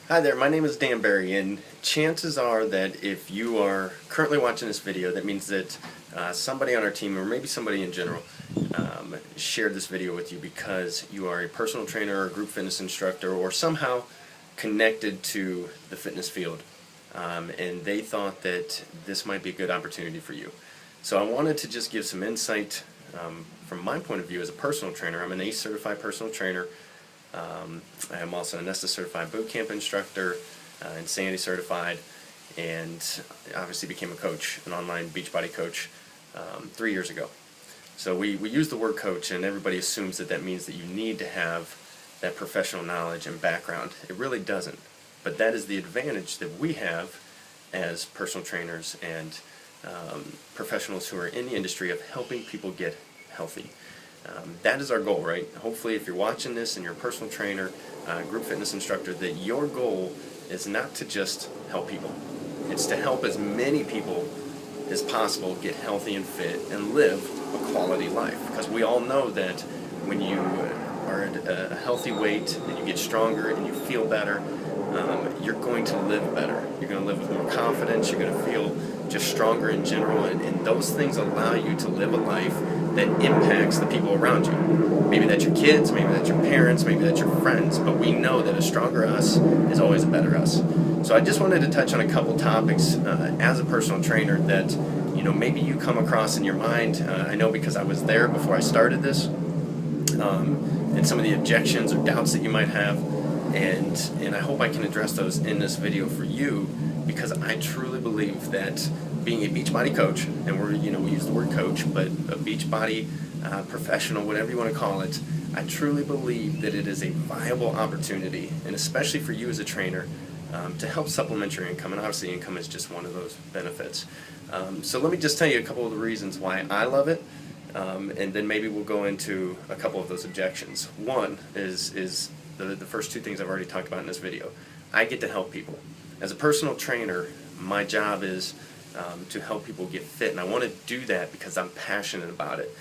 Hi there, my name is Dan Barry, and chances are that if you are currently watching this video, that means that somebody on our team, or maybe somebody in general, shared this video with you because you are a personal trainer or a group fitness instructor or somehow connected to the fitness field, and they thought that this might be a good opportunity for you. So I wanted to just give some insight from my point of view as a personal trainer. I'm an ACE certified personal trainer. I am also an Nesta certified boot camp instructor, Insanity certified, and obviously became a coach, an online Beachbody coach, 3 years ago. So we use the word coach, and everybody assumes that that means that you need to have that professional knowledge and background. It really doesn't. But that is the advantage that we have as personal trainers and professionals who are in the industry of helping people get healthy. That is our goal, right? Hopefully if you're watching this and you're a personal trainer, group fitness instructor, that your goal is not to just help people. It's to help as many people as possible get healthy and fit and live a quality life. Because we all know that when you are at a healthy weight and you get stronger and you feel better, you're going to live better. You're going to live with more confidence. You're going to feel just stronger in general, and those things allow you to live a life that impacts the people around you. Maybe that's your kids, maybe that's your parents, maybe that's your friends, but we know that a stronger us is always a better us. So I just wanted to touch on a couple topics as a personal trainer that maybe you come across in your mind. I know because I was there before I started this, and some of the objections or doubts that you might have, and I hope I can address those in this video for you, because I truly believe that being a Beachbody coach, and we use the word coach, but a Beachbody professional, whatever you want to call it, I truly believe that it is a viable opportunity, and especially for you as a trainer, to help supplement your income, and obviously income is just one of those benefits. So let me just tell you a couple of the reasons why I love it, and then maybe we'll go into a couple of those objections. One is the first two things I've already talked about in this video. I get to help people. As a personal trainer, my job is to help people get fit, and I want to do that because I'm passionate about it,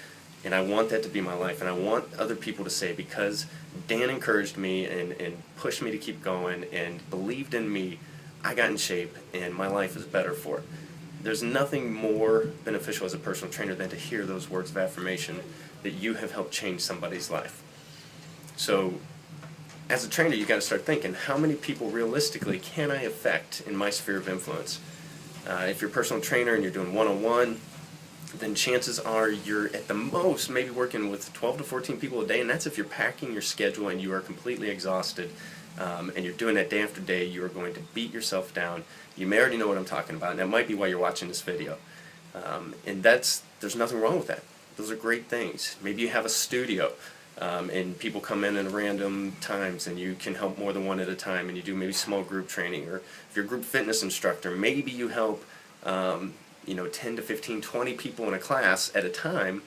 and I want that to be my life, and I want other people to say, because Dan encouraged me and pushed me to keep going and believed in me, I got in shape and my life is better for it. There's nothing more beneficial as a personal trainer than to hear those words of affirmation that you have helped change somebody's life. So as a trainer, you got to start thinking, how many people realistically can I affect in my sphere of influence? If you're a personal trainer and you're doing one-on-one, then chances are you're at the most maybe working with 12 to 14 people a day, and that's if you're packing your schedule and you are completely exhausted, and you're doing that day after day. You are going to beat yourself down. You may already know what I'm talking about, and that might be why you're watching this video. And there's nothing wrong with that. Those are great things. Maybe you have a studio, and people come in at random times, and you can help more than one at a time, and you do maybe small group training. Or if you're a group fitness instructor, maybe you help 10 to 15, 20 people in a class at a time,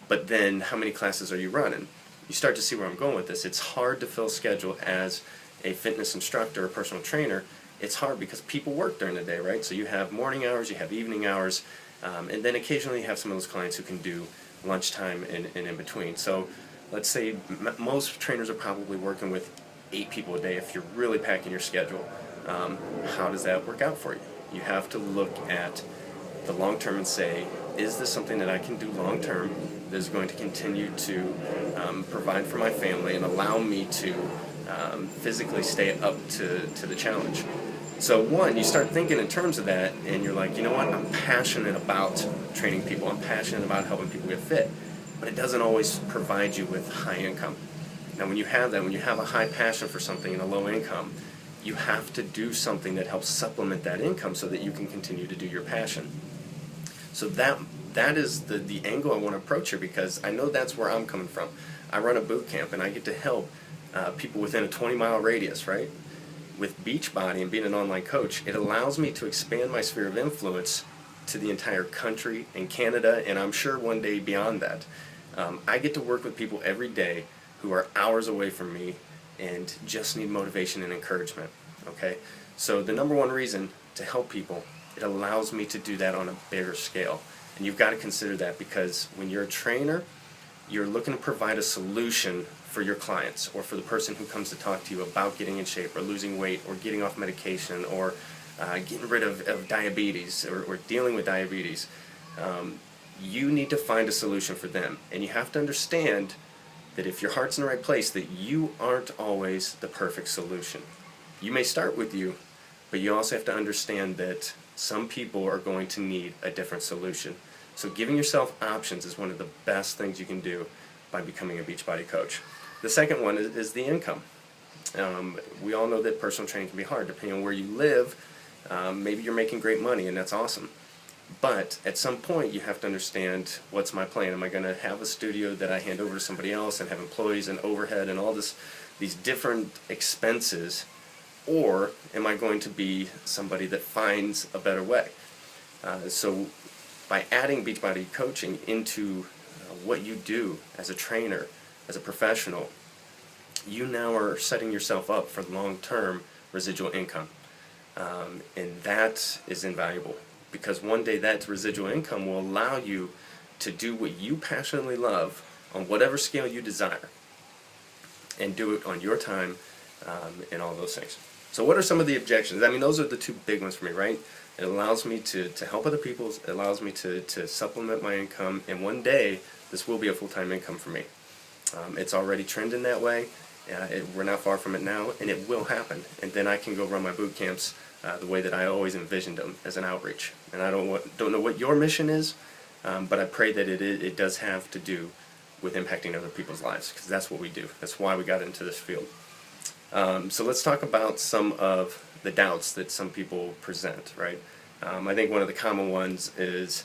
but then how many classes are you running? You start to see where I'm going with this. It's hard to fill schedule as a fitness instructor or personal trainer. It's hard because people work during the day, right? So you have morning hours, you have evening hours, and then occasionally you have some of those clients who can do lunchtime and in between. So let's say most trainers are probably working with 8 people a day if you're really packing your schedule. How does that work out for you? You have to look at the long term and say, is this something that I can do long term that is going to continue to provide for my family and allow me to physically stay up to the challenge? So one, you start thinking in terms of that, and you're like, you know what, I'm passionate about training people, I'm passionate about helping people get fit, but it doesn't always provide you with high income. Now when you have that, when you have a high passion for something and a low income, you have to do something that helps supplement that income so that you can continue to do your passion. So that is the angle I want to approach here, because I know that's where I'm coming from. I run a boot camp, and I get to help people within a 20-mile radius, right? With Beachbody and being an online coach, it allows me to expand my sphere of influence to the entire country and Canada, and I'm sure one day beyond that. I get to work with people every day who are hours away from me and just need motivation and encouragement, okay? So the number one reason to help people, it allows me to do that on a bigger scale. And you've got to consider that, because when you're a trainer, you're looking to provide a solution for your clients or for the person who comes to talk to you about getting in shape or losing weight or getting off medication or getting rid of diabetes or dealing with diabetes, you need to find a solution for them. And you have to understand that if your heart's in the right place, that you aren't always the perfect solution. You may start with you, but you also have to understand that some people are going to need a different solution. So giving yourself options is one of the best things you can do by becoming a Beachbody coach. The second one is the income. We all know that personal training can be hard depending on where you live. Maybe you're making great money and that's awesome. But at some point you have to understand, what's my plan? Am I going to have a studio that I hand over to somebody else and have employees and overhead and all these different expenses? Or am I going to be somebody that finds a better way? So by adding Beachbody coaching into what you do as a trainer, as a professional, you now are setting yourself up for long-term residual income. And that is invaluable, because one day that residual income will allow you to do what you passionately love on whatever scale you desire, and do it on your time, and all those things. So what are some of the objections? I mean, those are the two big ones for me, right? It allows me to help other people, it allows me to supplement my income, and one day this will be a full-time income for me. It's already trending that way. We're not far from it now, and it will happen. And then I can go run my boot camps the way that I always envisioned them, as an outreach. And I don't know what your mission is, but I pray that it does have to do with impacting other people's lives, because that's what we do. That's why we got into this field. So let's talk about some of the doubts that some people present, right? I think one of the common ones is,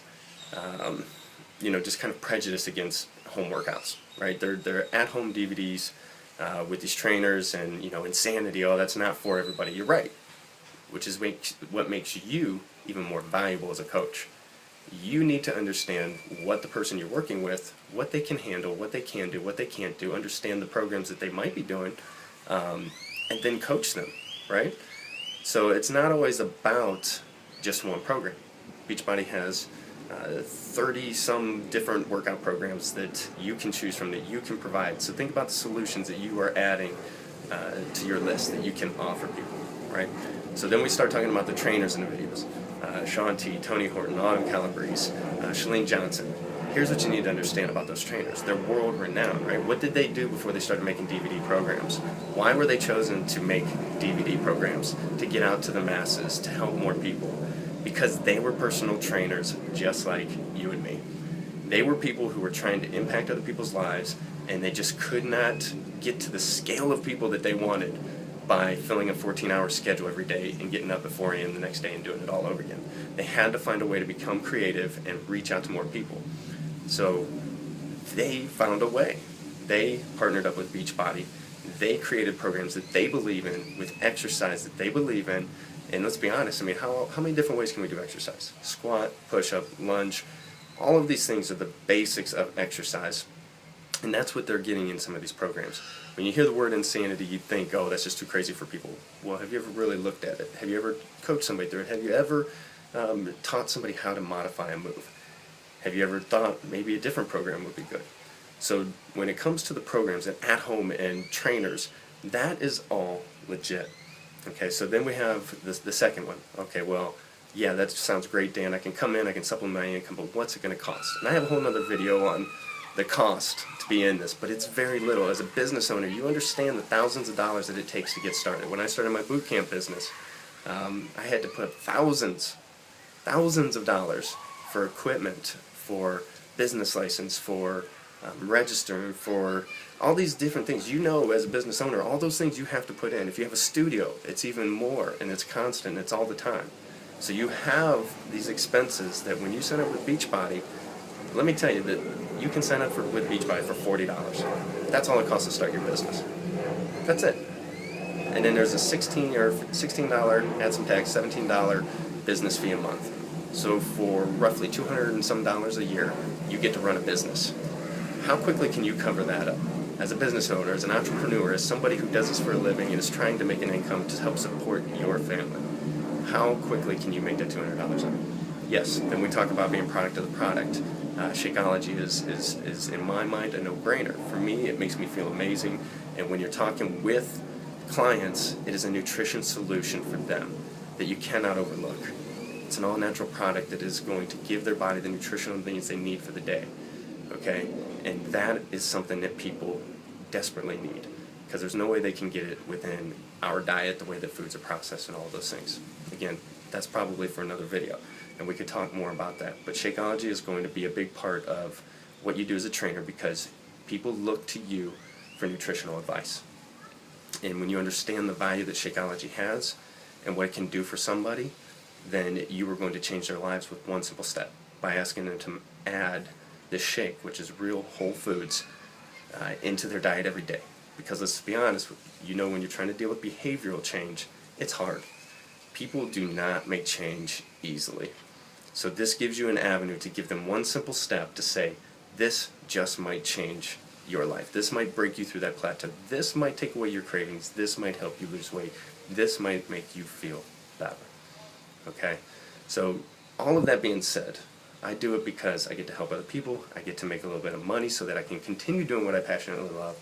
just kind of prejudice against home workouts, right? They're at-home DVDs with these trainers, and insanity. Oh, that's not for everybody. You're right, which is what makes you even more valuable as a coach. You need to understand what the person you're working with, what they can handle, what they can do, what they can't do, understand the programs that they might be doing, and then coach them, right? So it's not always about just one program. Beachbody has 30-some different workout programs that you can choose from, that you can provide. So think about the solutions that you are adding to your list that you can offer people, right? So then we start talking about the trainers in the videos. Shaun T, Tony Horton, Autumn Calabrese, Chalene Johnson. Here's what you need to understand about those trainers. They're world-renowned, right? What did they do before they started making DVD programs? Why were they chosen to make DVD programs? To get out to the masses, to help more people. Because they were personal trainers just like you and me. They were people who were trying to impact other people's lives, and they just could not get to the scale of people that they wanted by filling a 14-hour schedule every day and getting up at 4 a.m. the next day and doing it all over again. They had to find a way to become creative and reach out to more people. So they found a way. They partnered up with Beachbody. They created programs that they believe in, with exercise that they believe in. And let's be honest, I mean, how many different ways can we do exercise? Squat, push-up, lunge, all of these things are the basics of exercise. And that's what they're getting in some of these programs. When you hear the word insanity, you think, oh, that's just too crazy for people. Well, have you ever really looked at it? Have you ever coached somebody through it? Have you ever taught somebody how to modify a move? Have you ever thought maybe a different program would be good? So when it comes to the programs and at-home and trainers, that is all legit. Okay, so then we have the second one. Okay, well, yeah, that sounds great, Dan. I can come in, I can supplement my income, but what's it going to cost? And I have a whole other video on the cost to be in this, but it's very little. As a business owner, you understand the thousands of dollars that it takes to get started. When I started my boot camp business, I had to put up thousands of dollars for equipment, for business license, for registering, for all these different things. You know, as a business owner, all those things you have to put in. If you have a studio, it's even more, and it's constant, it's all the time. So you have these expenses that when you sign up with Beachbody, let me tell you that you can sign up with Beachbody for $40. That's all it costs to start your business. That's it. And then there's a $16, add some tax, $17 business fee a month. So for roughly $200 and some a year, you get to run a business. How quickly can you cover that up? As a business owner, as an entrepreneur, as somebody who does this for a living and is trying to make an income to help support your family, how quickly can you make that $200 up? Yes, then we talk about being product of the product. Shakeology is in my mind a no-brainer. For me, it makes me feel amazing, and when you're talking with clients, it is a nutrition solution for them that you cannot overlook. It's an all-natural product that is going to give their body the nutritional needs they need for the day, okay? And that is something that people desperately need, because there's no way they can get it within our diet, the way that foods are processed and all of those things. Again, that's probably for another video, and we could talk more about that. But Shakeology is going to be a big part of what you do as a trainer, because people look to you for nutritional advice. And when you understand the value that Shakeology has and what it can do for somebody, then you are going to change their lives with one simple step, by asking them to add this shake, which is real whole foods, into their diet every day. Because let's be honest, you know, when you're trying to deal with behavioral change, it's hard. People do not make change easily. So this gives you an avenue to give them one simple step to say, this just might change your life. This might break you through that plateau. This might take away your cravings. This might help you lose weight. This might make you feel better. Okay? So all of that being said, I do it because I get to help other people. I get to make a little bit of money so that I can continue doing what I passionately love.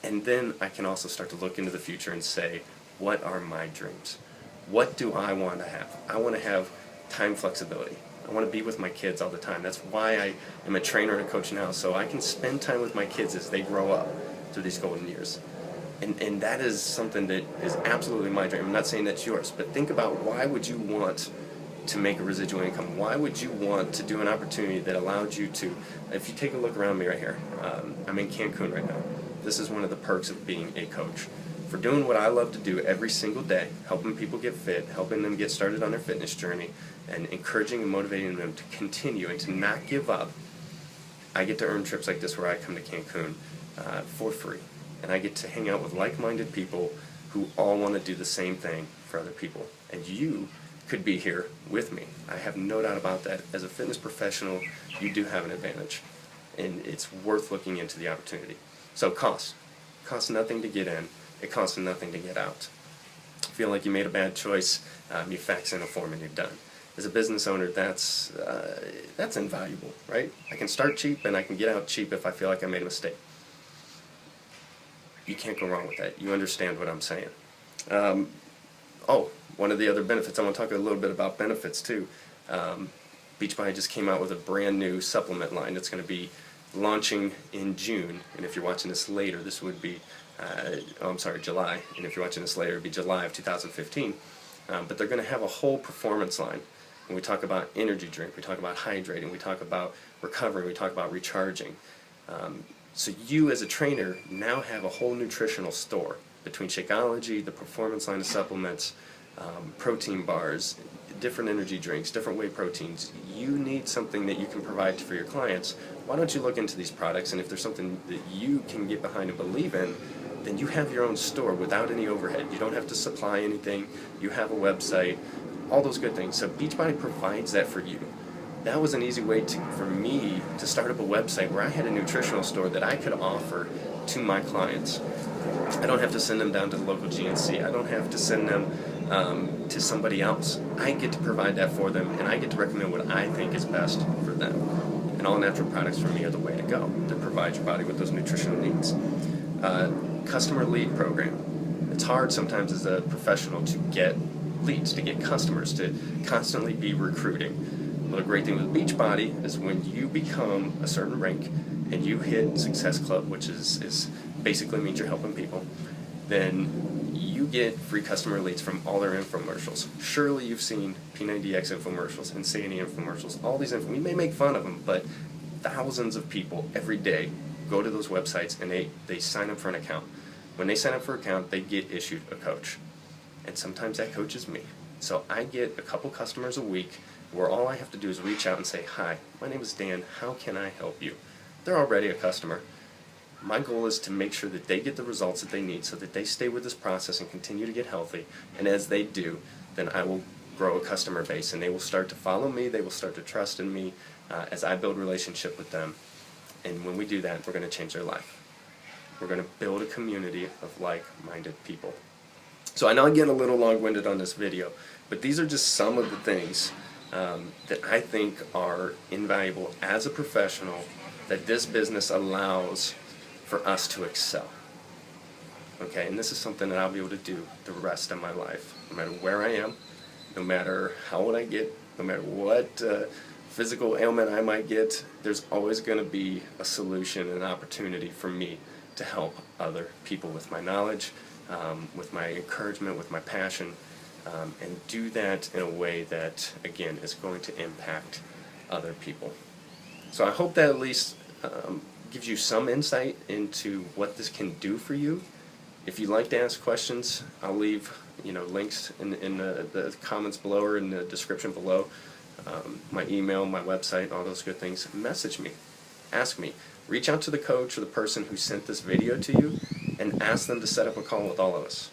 And then I can also start to look into the future and say, what are my dreams? What do I want to have? I want to have time flexibility. I want to be with my kids all the time. That's why I am a trainer and a coach now, so I can spend time with my kids as they grow up through these golden years. And that is something that is absolutely my dream. I'm not saying that's yours, but think about, why would you want to make a residual income? Why would you want to do an opportunity that allowed you to, if you take a look around me right here, I'm in Cancun right now. This is one of the perks of being a coach. For doing what I love to do every single day, helping people get fit, helping them get started on their fitness journey, and encouraging and motivating them to continue and to not give up, I get to earn trips like this where I come to Cancun for free. And I get to hang out with like-minded people who all want to do the same thing for other people. And you could be here with me. I have no doubt about that. As a fitness professional, you do have an advantage. And it's worth looking into the opportunity. So costs nothing to get in. It costs nothing to get out. Feel like you made a bad choice, you fax in a form and you're done. As a business owner, that's invaluable, right? I can start cheap and I can get out cheap if I feel like I made a mistake. You can't go wrong with that. You understand what I'm saying. One of the other benefits, I want to talk a little bit about benefits too. Beachbody just came out with a brand new supplement line that's going to be launching in June, and if you're watching this later, this would be July, and if you're watching this later, it would be July of 2015. But they're going to have a whole performance line. When we talk about energy drink, we talk about hydrating, we talk about recovery, we talk about recharging. So you as a trainer now have a whole nutritional store between Shakeology, the performance line of supplements, protein bars, different energy drinks, different whey proteins. You need something that you can provide for your clients. Why don't you look into these products, and if there's something that you can get behind and believe in, then you have your own store without any overhead. You don't have to supply anything. You have a website, all those good things. So Beachbody provides that for you. That was an easy way for me to start up a website where I had a nutritional store that I could offer to my clients. I don't have to send them down to the local GNC. I don't have to send them to somebody else. I get to provide that for them, and I get to recommend what I think is best for them. And all natural products for me are the way to go to provide your body with those nutritional needs. Customer lead program. It's hard sometimes as a professional to get leads, to get customers, to constantly be recruiting. Well, the great thing with Beachbody is when you become a certain rank and you hit Success Club, which is basically means you're helping people, then you get free customer leads from all their infomercials. Surely you've seen P90X infomercials, Insanity infomercials, all these we may make fun of them, but thousands of people every day go to those websites and they sign up for an account. When they sign up for an account, they get issued a coach. And sometimes that coach is me. So I get a couple customers a week where all I have to do is reach out and say, "Hi, my name is Dan, how can I help you?" They're already a customer. My goal is to make sure that they get the results that they need so that they stay with this process and continue to get healthy. And as they do, then I will grow a customer base and they will start to follow me, they will start to trust in me as I build a relationship with them. And when we do that, we're going to change their life. We're going to build a community of like-minded people. So I know I get a little long-winded on this video, but these are just some of the things that I think are invaluable as a professional, that this business allows for us to excel. Okay, and this is something that I'll be able to do the rest of my life, no matter where I am, no matter how old I get, no matter what physical ailment I might get. There's always going to be a solution and an opportunity for me to help other people with my knowledge, with my encouragement, with my passion, and do that in a way that, again, is going to impact other people. So I hope that at least gives you some insight into what this can do for you. If you'd like to ask questions, I'll leave links in the comments below or in the description below. My email, my website, all those good things. Message me. Ask me. Reach out to the coach or the person who sent this video to you and ask them to set up a call with all of us.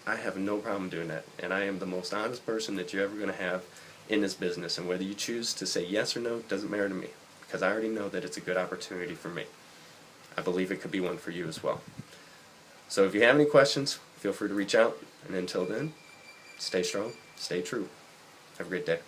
I have no problem doing that, and I am the most honest person that you're ever going to have in this business, and whether you choose to say yes or no doesn't matter to me, because I already know that it's a good opportunity for me. I believe it could be one for you as well. So if you have any questions, feel free to reach out, and until then, stay strong, stay true. Have a great day.